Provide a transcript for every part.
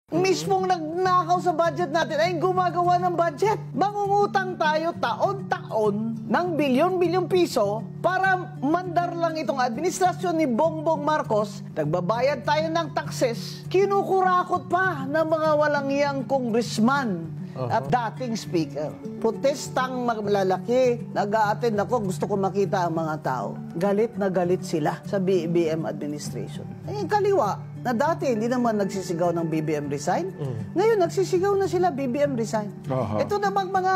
Mismong nagnakaw sa budget natin ay gumagawa ng budget. Mangungutang tayo taon-taon ng bilyon-bilyong piso para mandar lang itong administrasyon ni Bongbong Marcos. Nagbabayad tayo ng taxes. Kinukurakot pa ng mga walang iyang congressman at dating speaker. Protestang malalaki. Nag-a-attend ako, gusto ko makita ang mga tao. Galit na galit sila sa BBM administration. Ay, kaliwa, na dati hindi naman nagsisigaw ng BBM resign. Ngayon, nagsisigaw na sila BBM resign. Ito namang mga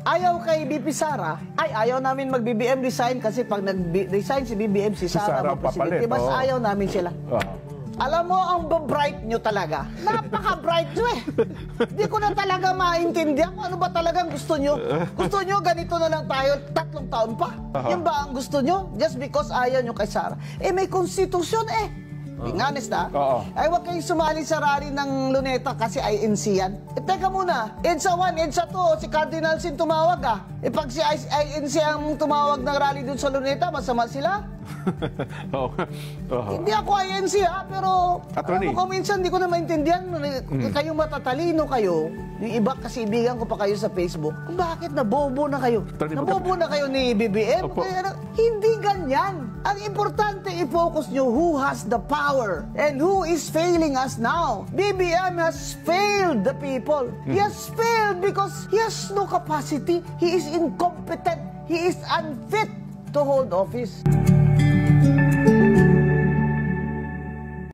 ayaw kay BP Sara, ay ayaw namin mag-BBM resign kasi pag nag-resign si BBM, si Sara magpresidente, mas ayaw namin sila. Alam mo, ang bright nyo talaga. Napaka-bright nyo eh. Hindi ko na talaga maintindihan kung ano ba talagang gusto nyo. Gusto nyo, ganito na lang tayo 3 taon pa. Yan ba ang gusto nyo? Just because ayaw nyo kay Sara. Eh, may konstitusyon eh. Being honest ay huwag kayong sumali sa rally ng Luneta kasi INC yan. Eh, teka muna, EDSA 1, EDSA 2, si Cardinal Sin tumawag pag si INC ang tumawag ng rally dun sa Luneta, masama sila? Hindi ako INC pero kung minsan hindi ko na maintindihan, kayong matatalino kayo, yung iba kasi ibigan ko pa kayo sa Facebook, kung bakit nabobo na kayo? Nabobo na kayo ni BBM? Hindi ganyan. Ang importante i-focus nyo who has the power and who is failing us now. BBM has failed the people. He has failed because he has no capacity. He is incompetent. He is unfit to hold office.